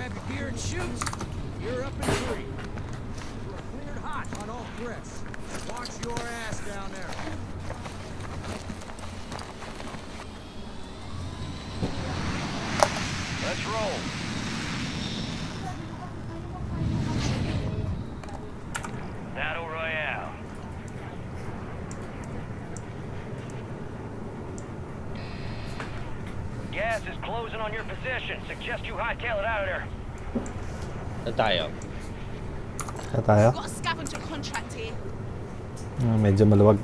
grab your gear and shoot. You're up in 3. You're cleared hot on all threats. Watch your ass down there. Let's roll. Battle Royale. Gas is closing on your position. Suggest you hightail it out of there. Saan tayo? Saan tayo? Got a scavenger contract here. Medyo maluwag.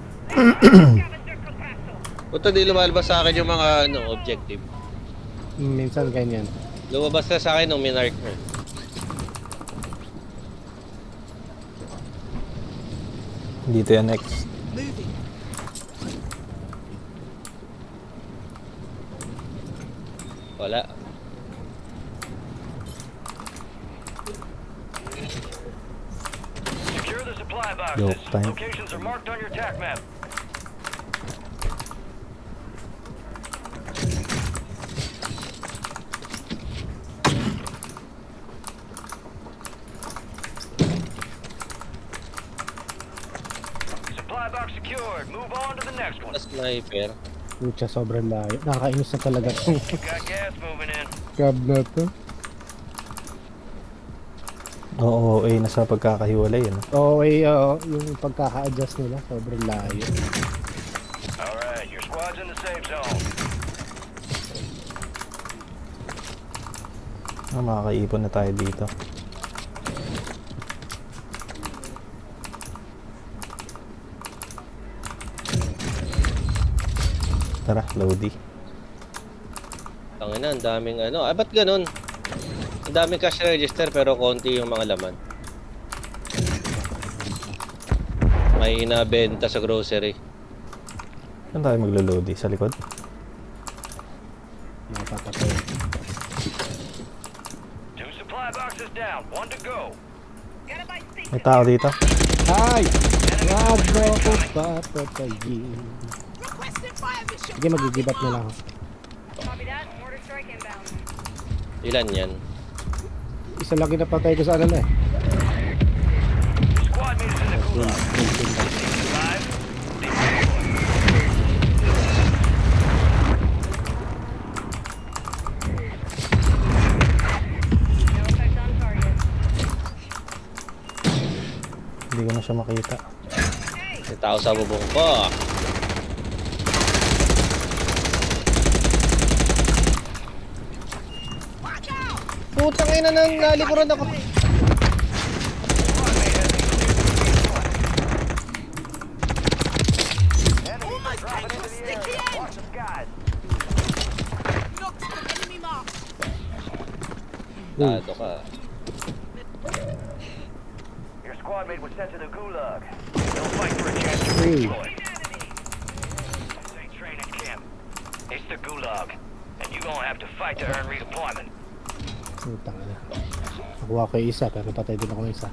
Buto di lumalabas sa akin yung mga objective. Minsan ganyan. Lumabas na sa akin nung minark mo. Dito yan next. Moving. Wala. Secure the supply boxes. Joke time. Locations are marked on your attack map. Supply box secured. Move on to the next one. Sniper. Pucha, sobrang layo. Nakakainis na talaga itong Got gas moving in. cab na to. Oo, nasa pagkakahiwalay yun. Oo, yung pagkaka-adjust nila, sobrang layo. Alright, your squad's in the safe zone. Makakaipon na tayo dito. Tara, loady. Tangina, ang daming ano. Ba't ganun? Ang daming cash register pero konti yung mga laman. May inabenta sa grocery. Saan tayo maglo-loady? Sa likod? Napapatay. 2 supply boxes down. 1 to go. May tao dito. Ay! Wag mo ko papatayin. Requested fire mission. Sige, mag-give up na lang ako. Copy that. Mortar strike inbound. Ilan yan? Isa lang napatay ko sa ano na eh. Squad mates in the gulag. Live. No effect on target. Hindi ko na siya makita. May tao sa bubong ko. Putang ina nang nalikuran ako. Almost came to a sticky end. Watch the skies. Knocked the enemy mark. Tado ka. Your squad mate was sent to the gulag. They'll fight for a chance to Hey. redeploy. This ain't training camp. It's the gulag. And you're gonna have to fight to earn redeployment. Putang ina. Nakuha ko yung isa, pero napatay din ako ng isa.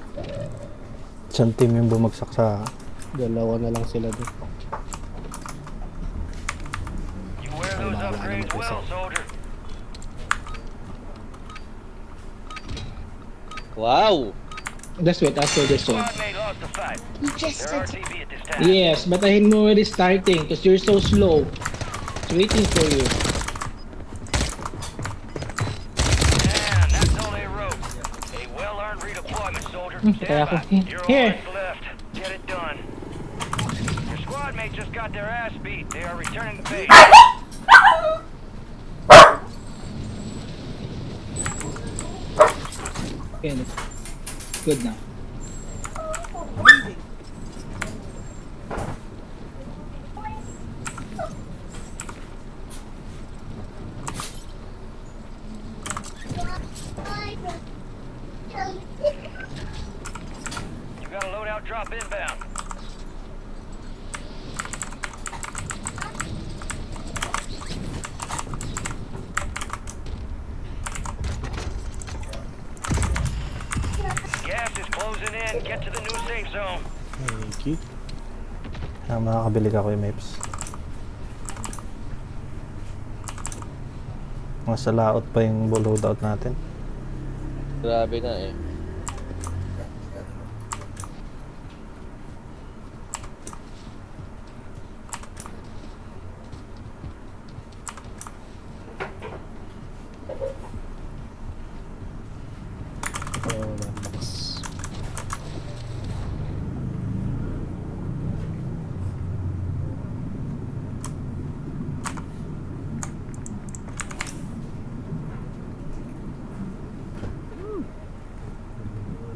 Isang team yung bumagsak sa... Dalawa na lang sila doon. You wear those Wala, wala upgrades naman kasi. well, soldier. Wow! Let's wait after this one. Squad mate lost the fight. You just They're said RTB at this time. Yes, but I'm already starting because you're so slow. It's waiting for you. And that's all they wrote. A well-earned redeployment, soldier. Kaya Stand ako. by. You're all Here. that's left. Get it done. Your squad mate just got their ass beat. They are returning to base. Okay, good now. moving. You got a loadout drop inbound. Gas is closing in. Get to the new safe zone. Thank you. makakabili ka ko yung maps. Mas sa laot pa yung loadout natin. Grabe nga eh. Oo, lakas.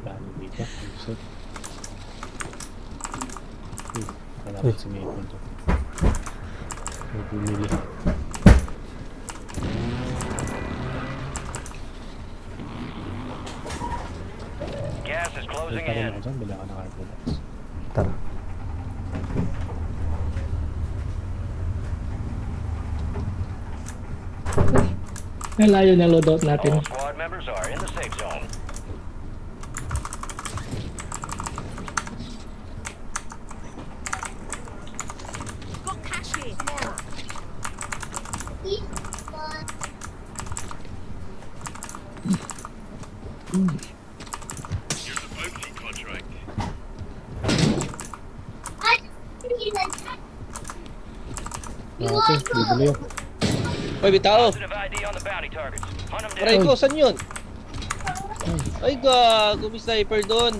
Dami dito. Isip. Nakalapit si Maple to. May bumili. Gas is closing Balik pa rin in. ako dyan. Bila ka ng cargo box. Tara. Nalayo na loadout natin. All squad members are in the safe zone. Got cash here. Okay, bibili yun. Uy, bitao! Positive ID on the bounty targets. Hunt them Aray down. ko, saan yun? Ay, gago, may sniper doon.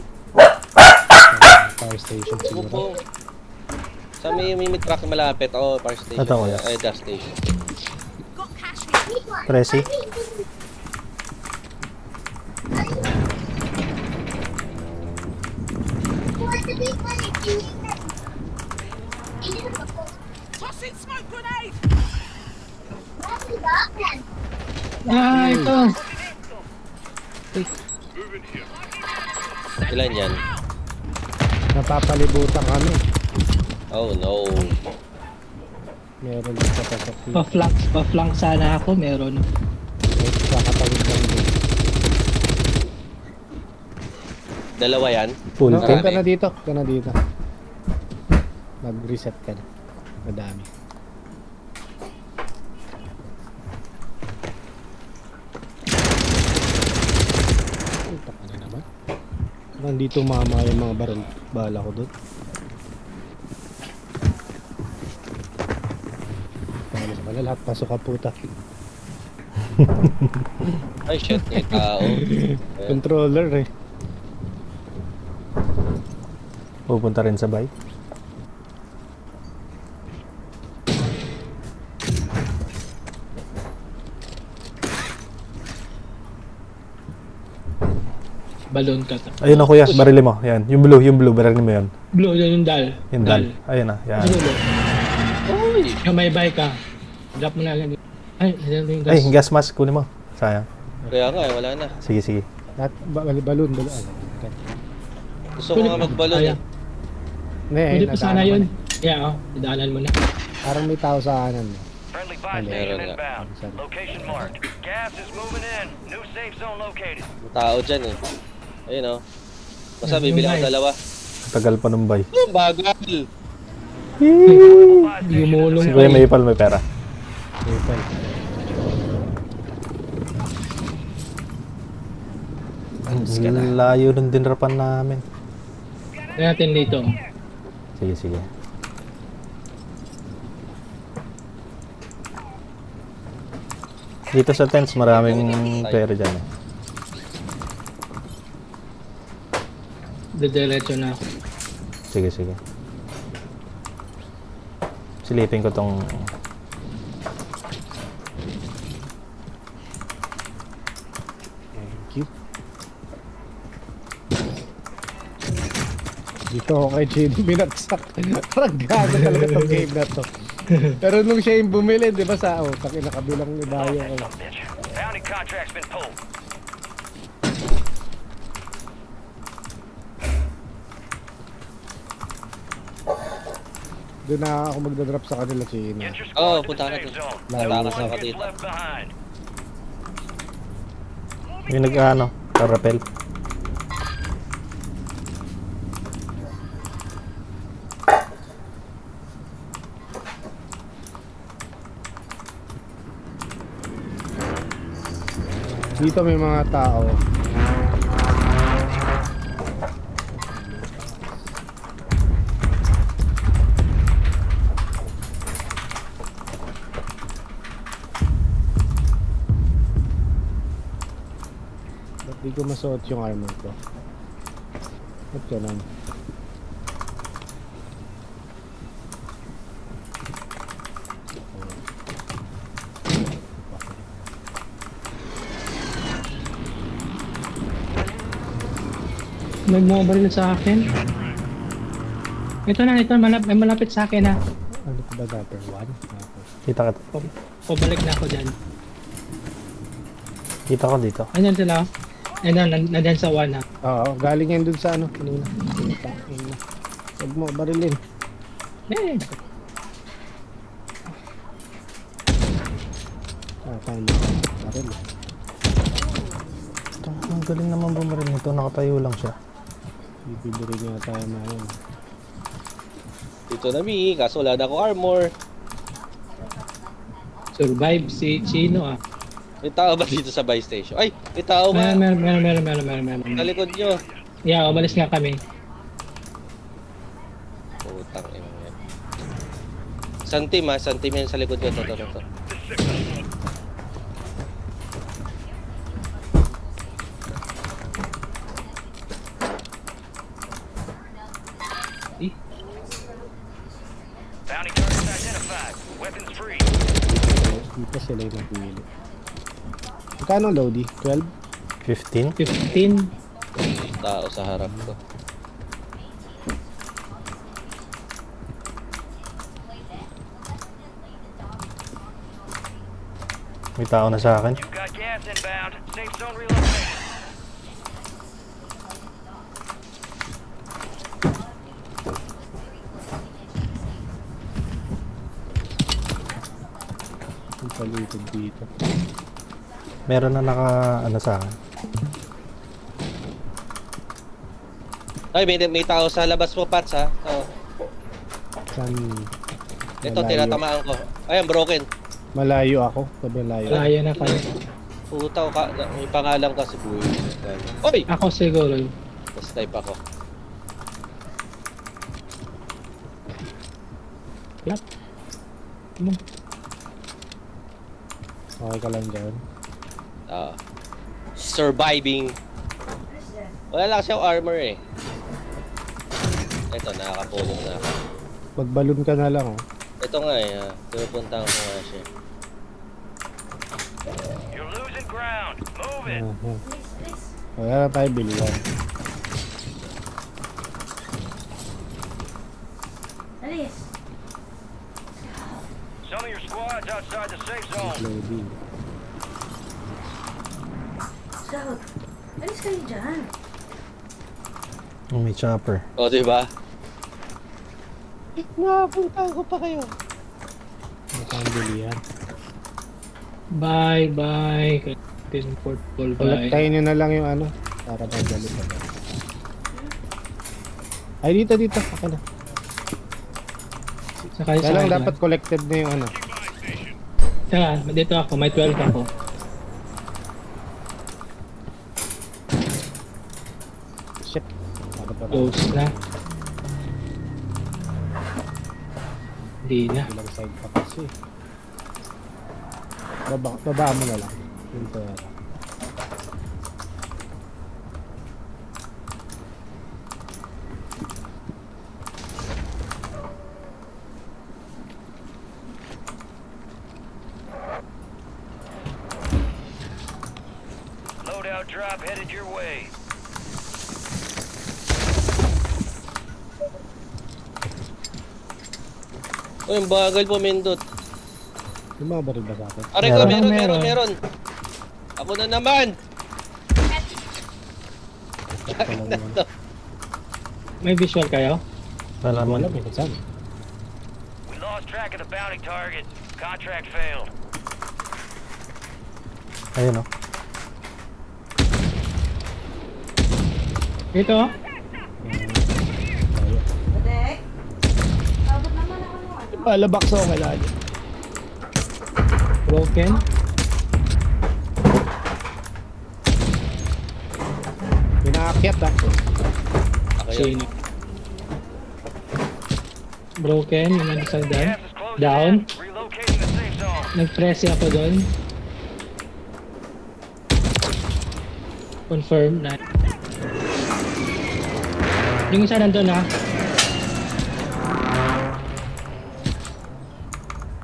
Fire station siguro. Bukong. Sa may truck na malapit. Oo, power station. Ito ko, yes. Ay, gas station. Got cash here. Tracy. Tossing smoke grenade. Ah, ito. Ilan yan? Napapalibutan kami. Oh, no. Meron din sa pasok dito. Pa-flank sana ako, meron. May kakatawid lang din. Dalawa yan. Full No, team. ka na dito. Ka na dito. Mag-reset ka na. Madami. Puta ka na naman. Nandito mama yung mga baril. Bahala ko doon. Bahala ka pala. Lahat pasok ka puta. Ay, shit, may tao. Controller eh. Pupunta rin sa bike. Balon ka. Ayun na kuya, barili mo. Yan. Yung blue, barili mo yan. Blue, yun yung dal. Yung dal. Ayun na, yan. Dulo. Uy! Yung may bike ka. Drop mo na agad. Ay, nandiyan yung gas. Ay, gas mask, kunin mo. Sayang. Kaya nga, wala na. Sige, sige. Lahat balon. Gusto ko nga magbalon eh. Pwede pa sana yun. Yeah, idaanan mo na. Parang may tao sa kanan. Friendly buy Meron station nga. inbound. Location marked. Gas is moving in. New safe zone located. May tao dyan eh. Ayun oh. Basta bibili ako dalawa. Tagal pa ng bay. Oh, bagal! Buy station Gumulong Si is Kuya ko. Maple may pera. Ang layo ng dinrapan namin. Tignan natin dito. Sige, sige. Dito sa tents, maraming pera dyan eh. Didiretso na ako. Sige, sige. Silipin ko tong... Thank you. Dito ako kay JD binagsak. Parang gago talaga tong game na to. Pero nung siya yung bumili, di ba sa nakabilang ibayo ko. bitch. Bounty contract's been pulled. Doon na ako magdadrop sa kanila, Chino. Get your Oo, squad to the punta ka na safe dun. zone. Layo No na one sa gets dito. left behind. Yung nag-ano, karapel. Dito may mga tao. Ba't di ko masuot yung armor ko? Ba't ganun? May bumabaril sa akin. Ito na, may malapit sa akin na. Ano ko ba dati? 1? Kita ka. Pabalik na ako dyan. Kita ko dito. Andyan sila. Ayun, nandyan sa 1 ha. Oo, galing yan dun sa ano. Kanina. Huwag mo, barilin. Eh, Paano? Baril. Ang galing naman bumaril nito. Nakatayo lang siya. Bibili rin nga tayo na yun. Dito na mi, kaso wala na ako armor. survive si Chino ah. May tao ba dito sa buy station? Ay, may tao ba? Meron. Sa likod nyo. Yeah, umalis nga kami. Putang ina yan. Isang team ha, isang team yan sa likod ko. Ito. Bounty targets identified. Weapons free. Dito sila yung napili. Magkano Lodi? 12? 15? 15. Tao sa harap ko. May tao na sa akin. You've got gas inbound. Safe zone relocation. Ang palikod dito. Meron na ano sa akin. Ay, may tao sa labas mo, Pats ha. Oh. Saan? Ito, Malayo. tinatamaan ko. Ayan, broken. Malayo ako. Sabi malayo. Malaya na kayo. Putaw ka, may pangalan kasi buhay. Oy! Ako siguro. Snipe ako. Clap. Okay ka lang dyan. Surviving. Wala lang siyang armor eh. Ito, nakakapulong na ako. Magbalon ka na lang oh. Ito nga eh, pinupuntahan ko nga siya. You're losing ground. Move it. Wala na tayo bilihan. Alis. Some of your squads outside the safe zone. Loading. Scout. Alis kayo dyan. May chopper. O, diba? Napunta ko pa kayo. Wala tayong bilihan. Bye. Portable bye. Tayo nyo na lang yung ano. Para magalit pa tayo. Ay, dito. Okay na. Sakay Kaya lang sa dapat collected na yung ano. Teka, dito ako. May 12 ako. Shit. Para pa Close na. Hindi na. ilang side pa kasi. Baba mo na lang. Yung pera. Loadout drop headed your way. Uy, yung bagal po, Mendot. Yung mga baril ba sa akin? Aray ko, Meron. meron. Ako na naman. Ito lang naman. May visual kayo? Wala Wala naman. mo. Saan? We lost track of the bounty target. Contract failed. Ayun oh. Ito. Badek. Abot naman ako nung ano. Palabak sa okay lagi. Broken. Pinaakyat ah. Ako yun. Sino? Broken, yung nandun down. Gas is closing Down. in. Relocating the safe zone. Nag-press ako doon. Confirm na. Yung isa nandun ha.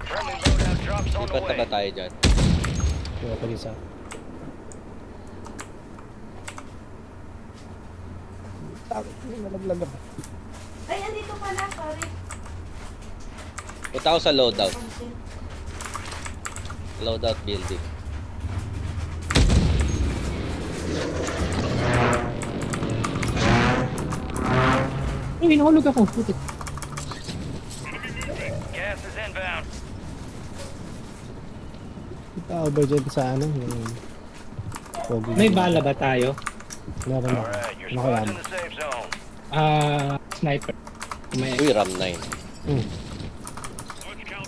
Friendly loadout drops on the Lipat na ba way. tayo dyan? Kaya pa isa. Nalaglag ako. Ay, andito pala, sorry. Punta ako sa loadout. Loadout building. Uy, nahulog ako. Putik. Gas is inbound. Tao ba dyan sa ano? Yung... Pogi. May bala ba tayo? Meron na. Alright, your Ano squad's kaya? in the safe zone. Sniper. May Uy, RAM 9.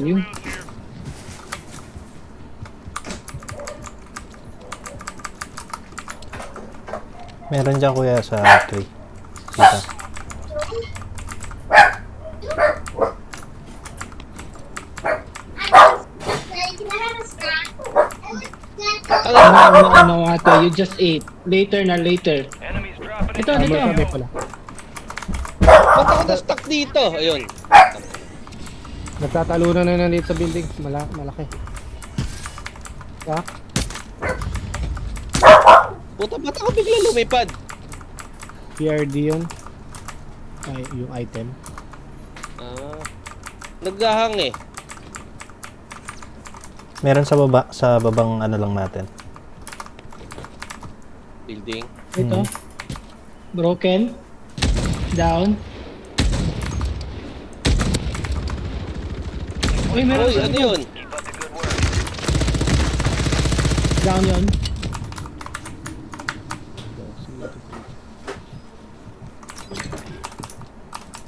yun. Meron dyan kuya sa tree. Kita. Ano ate, you just ate. Later na later. Enemies dropping Ito, in. dito. Kami pala. Ba't ako na-stuck dito? Ayun. Nagtatalunan na nandito sa building. Malaki. Ah, Puta, ba't ako bigla lumipad? PRD yun. Ay, yung item. Ah, naghahang eh. Meron sa baba, sa babang ano lang natin. Building. Ito. Broken. Down. Uy, meron Uy, sa ano yun? Keep up the good work. Down yun.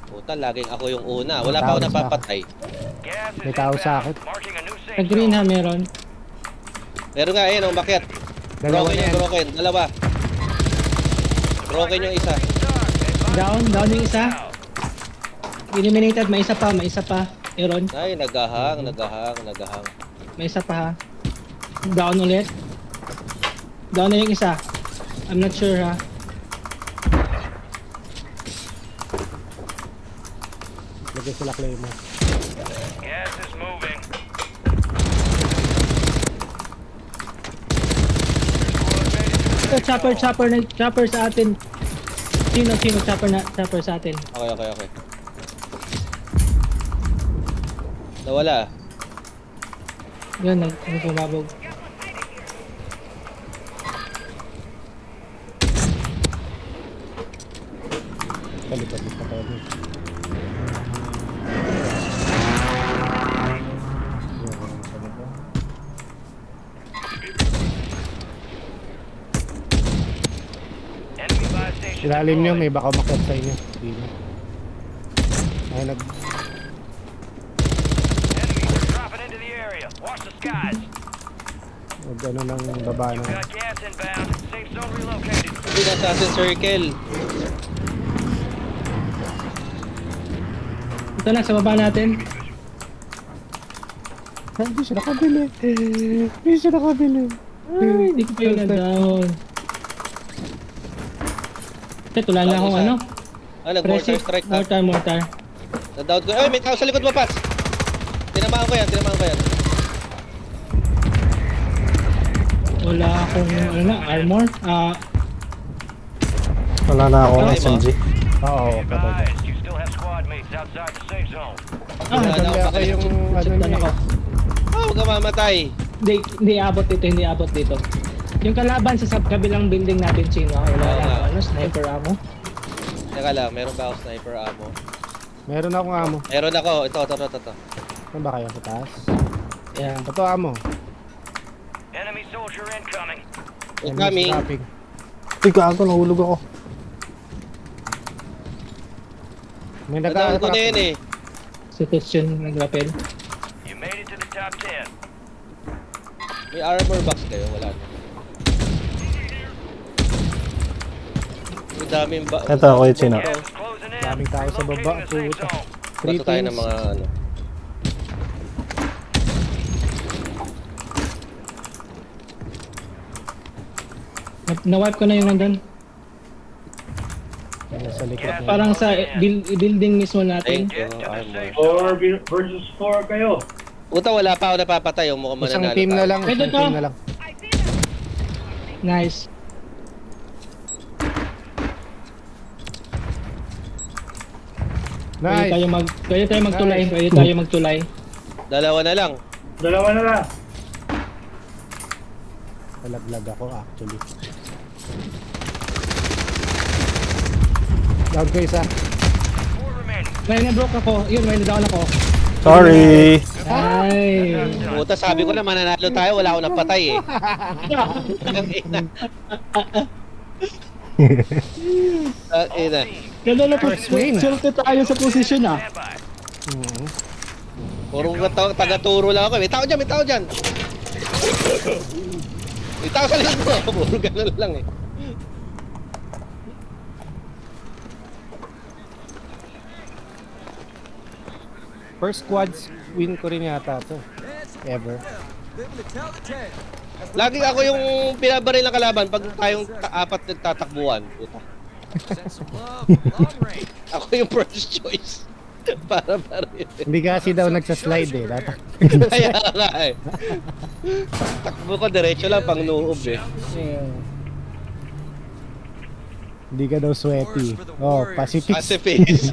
Puta, laging ako yung una. Wala pa ako napapatay. Gas is May tao sa akin. inbound. Marking a new Sa safe green zone. ha, meron. Meron nga, ayun, ang bakit. Dalawa Broken na yung yan. broken. Dalawa. Broken yung isa. Down yung isa. Eliminated, may isa pa. Aaron, Ay, naghahang. may isa pa ha. Down ulit. Down na yung isa. I'm not sure ha. Lagay sila claymore. Gas is moving. Squad made it to the safe zone. Chopper sa atin. Sino chopper sa atin. Okay. Nawala. Yan, nagpababog. Kalipat pa tayo. Enemy buy station Ilalim nyo, deployed. may baka umakyat sa inyo. Dino. Ay, Enemies are dropping into the area. Watch the skies. ano ng baba You na. got gas inbound. Safe zone relocated. Hindi na assassin circle. Ito na, sa baba natin. Ay, hindi siya nakabili. Ay, hindi ko pa yun na-down. Ito, wala na akong ano. Ah, nag-mortar Pressing, strike na. mortar. Na-down ko. Ay, may tao sa likod mo, Pats. Tinamaan ko yan. Wala akong, ano na, armor. Wala na akong Okay, SMG. Oo, Be patay. advised, you still have squad mates outside the safe zone. Wala na Kaya ako. yung ano Shot niya. ako. Ah, huwag ka mamatay. Hindi abot dito. Yung kalaban sa kabilang building natin, sino? Wala Oo lang nga. ako, ano, sniper ammo. Teka lang, meron ba ako sniper ammo? Meron akong amo. Meron ako. Ito. Saan ba kayo sa taas? Yeah. Ito amo. Enemy soldier incoming. Incoming. Scrapping. Uy, gago, nahulog ako. May Nadaan ko na nag-a-attract. yun eh. Si Christian nag-rappel. You made it to the top 10. May armor box kayo. Wala na. Ang daming ba... Ito, ako yung sino. Gas is closing in. Daming tao sa Relocating baba, the safe puta. zone. Bato tayo ng mga ano. Na-wipe ko na yung nandun. Nasa likod Gas na. Parang sa building mismo natin. Thank you. Get to the I'm safe more. zone. versus 4 kayo. Puta, wala pa ako napapatay. Yung mukhang Isang mananalo team na tayo. lang, Pwede isang to. team na lang. Nice. Nice. Pwede tayo magtulay. Pwede tayo magtulay. Dalawa na lang. Dalawa na lang. Nalaglag ako actually. Down ko isa. 4 remaining. May na-broke ako. Yun, may na-down ako. Sorry! Ay. Puta, sabi ko na mananalo tayo. Wala akong napatay eh. Ang ina. Ganda na po. First win. Sulte tayo sa position ah. Stand by. Puro taga-turo lang ako. May tao dyan, may tao dyan. May tao sa likod ko. Puro ganun lang eh. First squads win ko rin yata to. That's Ever. living to tell the tale. That's Lagi ako yung pinabaril ng kalaban pag tayong apat nagtatakbuhan. Puta. send some love from long range. Ako yung first choice. Para yun. Hindi kasi daw nagsaslide eh. Dapat. Kaya nga eh. Takbo ko diretso lang pang noob eh. Hindi ka daw sweaty. Oh, Pacific. Pacifist.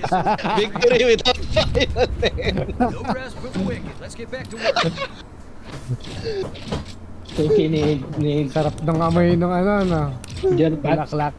Victory without violence. No rest for the wicked. Let's get back to work. So, kinig. Sarap ng amoy ng ano, no? Jerpat. Bulaklak.